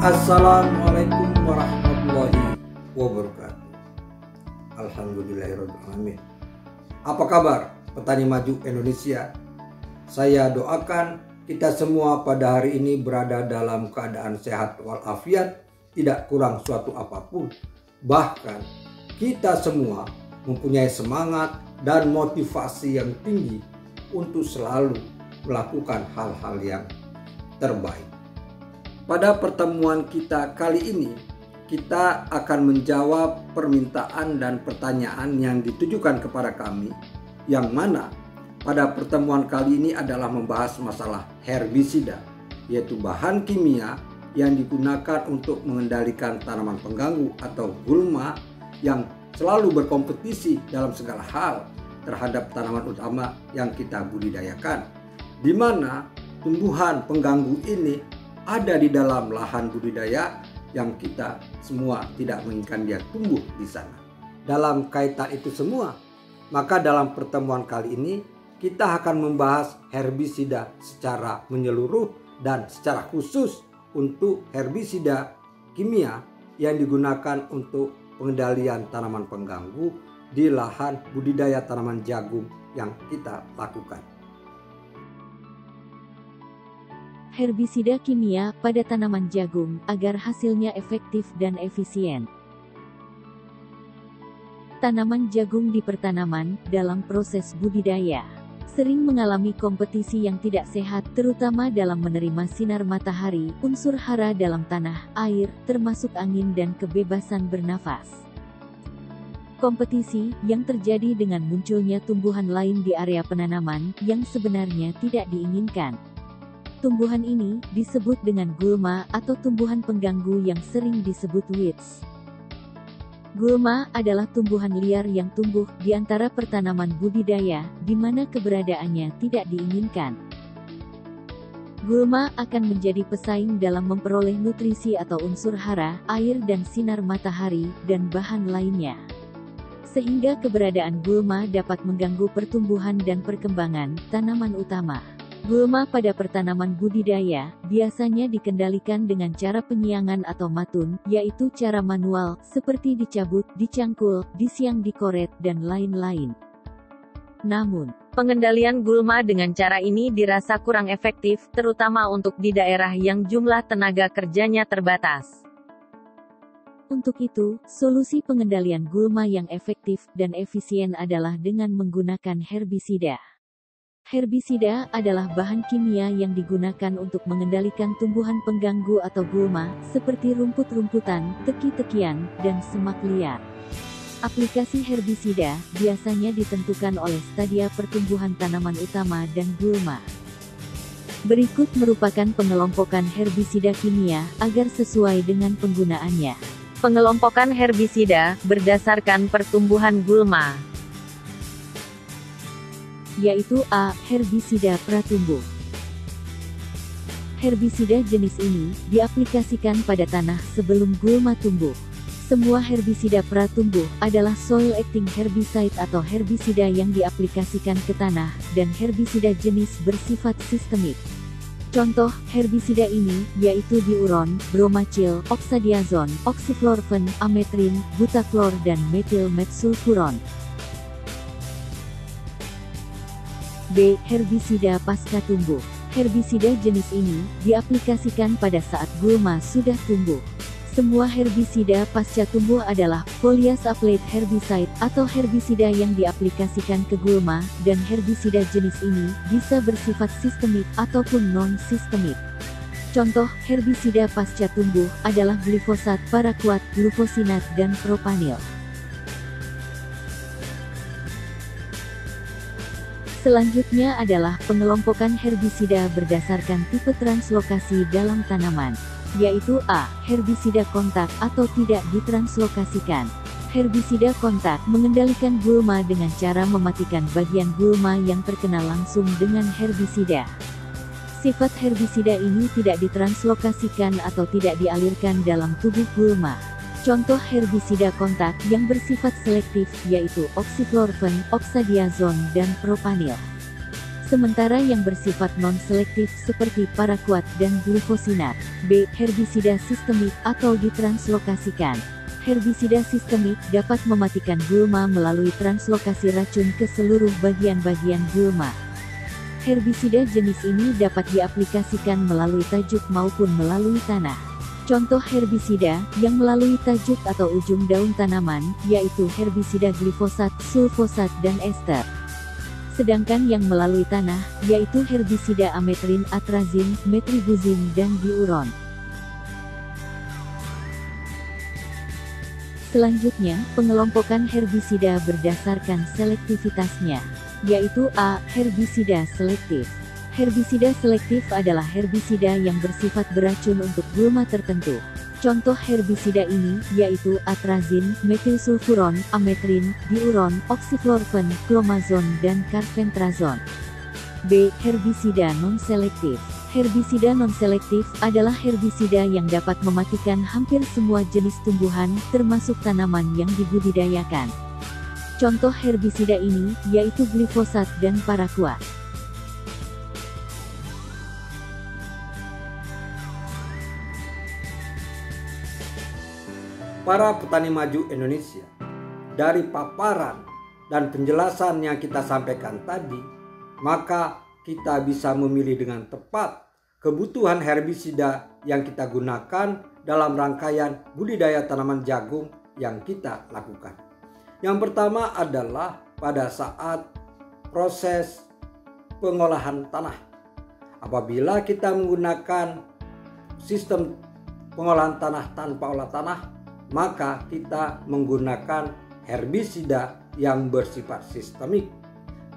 Assalamualaikum warahmatullahi wabarakatuh. Alhamdulillahirrahmanirrahim. Apa kabar petani maju Indonesia? Saya doakan kita semua pada hari ini berada dalam keadaan sehat walafiat, tidak kurang suatu apapun. Bahkan kita semua mempunyai semangat dan motivasi yang tinggi untuk selalu melakukan hal-hal yang terbaik. Pada pertemuan kita kali ini, kita akan menjawab permintaan dan pertanyaan yang ditujukan kepada kami, yang mana pada pertemuan kali ini adalah membahas masalah herbisida, yaitu bahan kimia yang digunakan untuk mengendalikan tanaman pengganggu atau gulma yang selalu berkompetisi dalam segala hal terhadap tanaman utama yang kita budidayakan, di mana tumbuhan pengganggu ini ada di dalam lahan budidaya yang kita semua tidak menginginkan dia tumbuh di sana. Dalam kaitan itu semua, maka dalam pertemuan kali ini kita akan membahas herbisida secara menyeluruh dan secara khusus untuk herbisida kimia yang digunakan untuk pengendalian tanaman pengganggu di lahan budidaya tanaman jagung yang kita lakukan. Herbisida kimia pada tanaman jagung agar hasilnya efektif dan efisien. Tanaman jagung di pertanaman dalam proses budidaya sering mengalami kompetisi yang tidak sehat, terutama dalam menerima sinar matahari, unsur hara dalam tanah, air, termasuk angin dan kebebasan bernafas. Kompetisi yang terjadi dengan munculnya tumbuhan lain di area penanaman yang sebenarnya tidak diinginkan. Tumbuhan ini disebut dengan gulma atau tumbuhan pengganggu yang sering disebut weeds. Gulma adalah tumbuhan liar yang tumbuh di antara pertanaman budidaya, di mana keberadaannya tidak diinginkan. Gulma akan menjadi pesaing dalam memperoleh nutrisi atau unsur hara, air dan sinar matahari, dan bahan lainnya. Sehingga keberadaan gulma dapat mengganggu pertumbuhan dan perkembangan tanaman utama. Gulma pada pertanaman budidaya biasanya dikendalikan dengan cara penyiangan atau matun, yaitu cara manual, seperti dicabut, dicangkul, disiang, dikoret, dan lain-lain. Namun, pengendalian gulma dengan cara ini dirasa kurang efektif, terutama untuk di daerah yang jumlah tenaga kerjanya terbatas. Untuk itu, solusi pengendalian gulma yang efektif dan efisien adalah dengan menggunakan herbisida. Herbisida adalah bahan kimia yang digunakan untuk mengendalikan tumbuhan pengganggu atau gulma, seperti rumput-rumputan, teki-tekian, dan semak liar. Aplikasi herbisida biasanya ditentukan oleh stadia pertumbuhan tanaman utama dan gulma. Berikut merupakan pengelompokan herbisida kimia agar sesuai dengan penggunaannya. Pengelompokan herbisida berdasarkan pertumbuhan gulma, yaitu A. Herbisida pratumbuh. Herbisida jenis ini diaplikasikan pada tanah sebelum gulma tumbuh. Semua herbisida pratumbuh adalah soil acting herbicide atau herbisida yang diaplikasikan ke tanah, dan herbisida jenis bersifat sistemik. Contoh herbisida ini yaitu diuron, bromacil, oxadiazon, oxychlorophene, ametrin, butaklor, dan metilmetsulfuron. B. Herbisida pasca tumbuh. Herbisida jenis ini diaplikasikan pada saat gulma sudah tumbuh. Semua herbisida pasca tumbuh adalah foliar applied herbicide atau herbisida yang diaplikasikan ke gulma, dan herbisida jenis ini bisa bersifat sistemik ataupun non-sistemik. Contoh herbisida pasca tumbuh adalah glifosat, paraquat, glufosinat, dan propanil. Selanjutnya adalah pengelompokan herbisida berdasarkan tipe translokasi dalam tanaman, yaitu A. Herbisida kontak atau tidak ditranslokasikan. Herbisida kontak mengendalikan gulma dengan cara mematikan bagian gulma yang terkena langsung dengan herbisida. Sifat herbisida ini tidak ditranslokasikan atau tidak dialirkan dalam tubuh gulma. Contoh herbisida kontak yang bersifat selektif yaitu oxychlorophene, oxadiazon, dan propanil. Sementara yang bersifat non-selektif seperti paraquat dan glufosinar. B. Herbisida sistemik atau ditranslokasikan. Herbisida sistemik dapat mematikan gulma melalui translokasi racun ke seluruh bagian-bagian gulma. Herbisida jenis ini dapat diaplikasikan melalui tajuk maupun melalui tanah. Contoh herbisida yang melalui tajuk atau ujung daun tanaman, yaitu herbisida glifosat, sulfosat, dan ester. Sedangkan yang melalui tanah, yaitu herbisida ametrin, atrazin, metribuzin, dan diuron. Selanjutnya, pengelompokan herbisida berdasarkan selektivitasnya, yaitu A. Herbisida selektif. Herbisida selektif adalah herbisida yang bersifat beracun untuk gulma tertentu. Contoh herbisida ini, yaitu atrazin, metilsulfuron, ametrin, diuron, oksiflorfen, clomazon, dan carfentrazon. B. Herbisida non-selektif. Herbisida non-selektif adalah herbisida yang dapat mematikan hampir semua jenis tumbuhan, termasuk tanaman yang dibudidayakan. Contoh herbisida ini, yaitu glifosat dan paraquat. Para petani maju Indonesia, dari paparan dan penjelasan yang kita sampaikan tadi, maka kita bisa memilih dengan tepat kebutuhan herbisida yang kita gunakan dalam rangkaian budidaya tanaman jagung yang kita lakukan. Yang pertama adalah pada saat proses pengolahan tanah. Apabila kita menggunakan sistem pengolahan tanah tanpa olah tanah, maka kita menggunakan herbisida yang bersifat sistemik.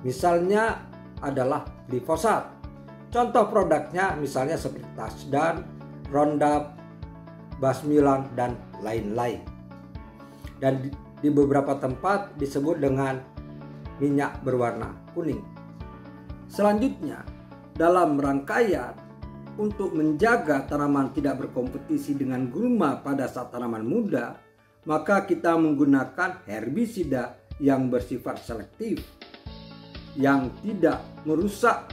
Misalnya adalah glifosat. Contoh produknya misalnya seperti Tasdan, Roundup, Basmilang, dan lain-lain. Dan di beberapa tempat disebut dengan minyak berwarna kuning. Selanjutnya, dalam rangkaian untuk menjaga tanaman tidak berkompetisi dengan gulma pada saat tanaman muda, maka kita menggunakan herbisida yang bersifat selektif, yang tidak merusak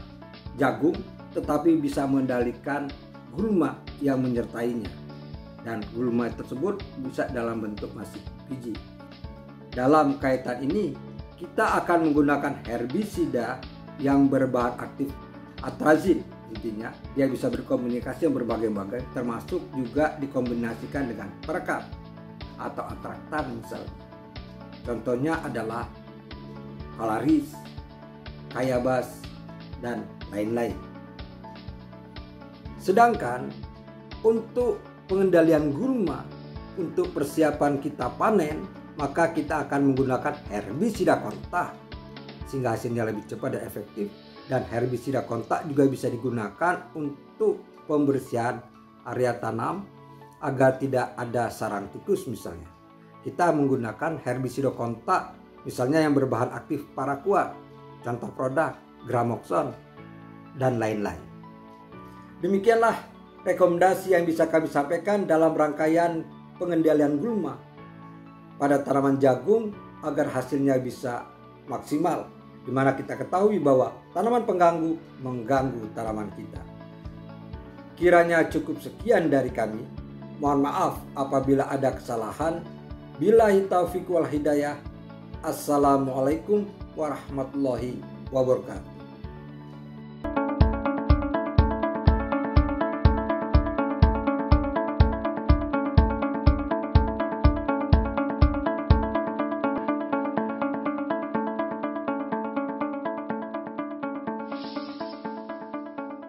jagung tetapi bisa mengendalikan gulma yang menyertainya. Dan gulma tersebut bisa dalam bentuk masih biji. Dalam kaitan ini, kita akan menggunakan herbisida yang berbahan aktif atrazin. Intinya dia bisa berkomunikasi yang berbagai-bagai, termasuk juga dikombinasikan dengan perekat atau atraktan misalnya. Contohnya adalah Kalaris, Kayabas, dan lain-lain. Sedangkan untuk pengendalian gulma, untuk persiapan kita panen, maka kita akan menggunakan herbisida kontak sehingga hasilnya lebih cepat dan efektif. Dan herbisida kontak juga bisa digunakan untuk pembersihan area tanam agar tidak ada sarang tikus misalnya. Kita menggunakan herbisida kontak misalnya yang berbahan aktif paraquat, contoh produk Gramoxone, dan lain-lain. Demikianlah rekomendasi yang bisa kami sampaikan dalam rangkaian pengendalian gulma pada tanaman jagung agar hasilnya bisa maksimal, di mana kita ketahui bahwa tanaman pengganggu mengganggu tanaman kita. Kiranya cukup sekian dari kami. Mohon maaf apabila ada kesalahan. Billahi taufiq wal hidayah. Assalamualaikum warahmatullahi wabarakatuh.